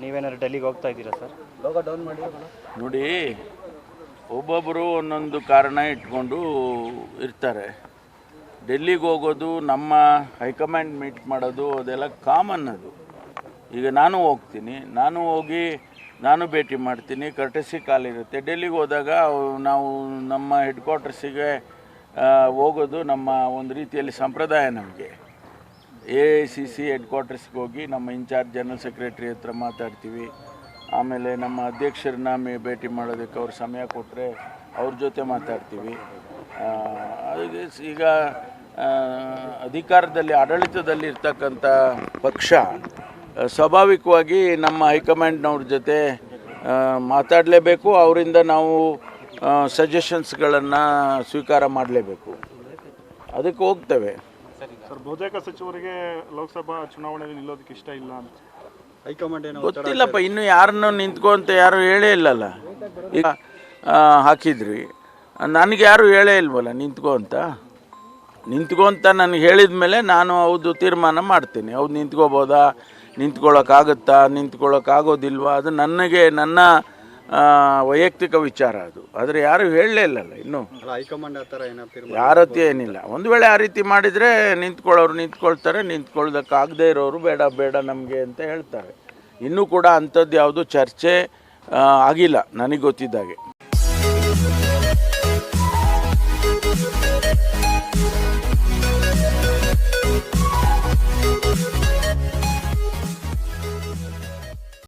ನೀವೇನಾದ್ರು ಡೆಲ್ಲಿಗೆ ಹೋಗ್ತಾ ಇದ್ದೀರಾ ಸರ್? ಲೋಗೋ ಡೌನ್ ಮಾಡಿ. ನೋಡಿ, ಒಬ್ಬೊಬ್ಬರು ಒಂದೊಂದು ಕಾರಣ ಇಟ್ಕೊಂಡು ಇರ್ತಾರೆ. ಡೆಲ್ಲಿಗೆ ಹೋಗೋದು, ನಮ್ಮ ಹೈಕಮಾಂಡ್ ಮೀಟ್ ಮಾಡೋದು ಅದೆಲ್ಲ ಕಾಮನ್. ಅದು ಈಗ ನಾನು ಹೋಗ್ತೀನಿ, ನಾನು ಹೋಗಿ ನಾನು ಭೇಟಿ ಮಾಡ್ತೀನಿ, ಕರ್ಟಸಿ ಕಾಲಿರುತ್ತೆ. ಡೆಲ್ಲಿಗೆ ಹೋದಾಗ ನಾವು ನಮ್ಮ ಹೆಡ್ ಕ್ವಾರ್ಟರ್ಸಿಗೆ ಹೋಗೋದು ನಮ್ಮ ಒಂದು ರೀತಿಯಲ್ಲಿ ಸಂಪ್ರದಾಯ. ನಮಗೆ AICC ಹೆಡ್ ಕ್ವಾರ್ಟರ್ಸ್ಗೆ ಹೋಗಿ ನಮ್ಮ ಇನ್ಚಾರ್ಜ್ ಜನರಲ್ ಸೆಕ್ರೆಟರಿ ಹತ್ರ ಮಾತಾಡ್ತೀವಿ. ಆಮೇಲೆ ನಮ್ಮ ಅಧ್ಯಕ್ಷರನ್ನ ಭೇಟಿ ಮಾಡೋದಕ್ಕೆ ಅವ್ರು ಸಮಯ ಕೊಟ್ಟರೆ ಅವ್ರ ಜೊತೆ ಮಾತಾಡ್ತೀವಿ. ಈಗ ಅಧಿಕಾರದಲ್ಲಿ ಆಡಳಿತದಲ್ಲಿ ಇರ್ತಕ್ಕಂಥ ಪಕ್ಷ ಸ್ವಾಭಾವಿಕವಾಗಿ ನಮ್ಮ ಹೈಕಮಾಂಡ್ನವ್ರ ಜೊತೆ ಮಾತಾಡಲೇಬೇಕು. ಅವರಿಂದ ನಾವು ಸಜೆಷನ್ಸ್ಗಳನ್ನು ಸ್ವೀಕಾರ ಮಾಡಲೇಬೇಕು. ಅದಕ್ಕೆ ಹೋಗ್ತೇವೆ ಸರ್. ಬಹುತೇಕ ಸಚಿವರಿಗೆ ಲೋಕಸಭಾ ಚುನಾವಣೆಯಲ್ಲಿ ನಿಲ್ಲೋದಕ್ಕೆ ಇಷ್ಟ ಇಲ್ಲ ಅಂತ ಹೈಕಮಾಂಡ್ ಏನೋ ಗೊತ್ತಿಲ್ಲಪ್ಪ. ಇನ್ನು ಯಾರನ್ನು ನಿಂತ್ಕೊಂತ ಯಾರು ಹೇಳೇ ಇಲ್ಲಲ್ಲ. ಈಗ ಹಾಕಿದ್ರಿ, ನನಗೆ ಯಾರು ಹೇಳೇ ಇಲ್ವಲ್ಲ ನಿಂತ್ಕೊ ಅಂತ ನನಗೆ ಹೇಳಿದ ಮೇಲೆ ನಾನು ಹೌದು ತೀರ್ಮಾನ ಮಾಡ್ತೀನಿ. ಹೌದು ನಿಂತ್ಕೋಬೋದಾ, ನಿಂತ್ಕೊಳ್ಳೋಕ್ಕಾಗುತ್ತಾ, ನಿಂತ್ಕೊಳ್ಳೋಕ್ಕಾಗೋದಿಲ್ವಾ, ಅದು ನನ್ನ ವೈಯಕ್ತಿಕ ವಿಚಾರ. ಅದು ಆದರೆ ಯಾರು ಹೇಳಲೇ ಇಲ್ಲಲ್ಲ ಇನ್ನೂ. ಹೈಕಮಾಂಡ್ ಆ ಥರ ಏನೋ ಯಾರತ್ತಿ ಏನಿಲ್ಲ. ಒಂದು ವೇಳೆ ಆ ರೀತಿ ಮಾಡಿದರೆ ನಿಂತ್ಕೊಳ್ಳೋರು ನಿಂತ್ಕೊಳ್ತಾರೆ, ನಿಂತ್ಕೊಳ್ಳೋದಕ್ಕಾಗದೇ ಇರೋರು ಬೇಡ ನಮಗೆ ಅಂತ ಹೇಳ್ತಾರೆ. ಇನ್ನೂ ಕೂಡ ಅಂಥದ್ದು ಯಾವುದು ಚರ್ಚೆ ಆಗಿಲ್ಲ ನನಗೆ ಗೊತ್ತಿದ್ದಾಗೆ.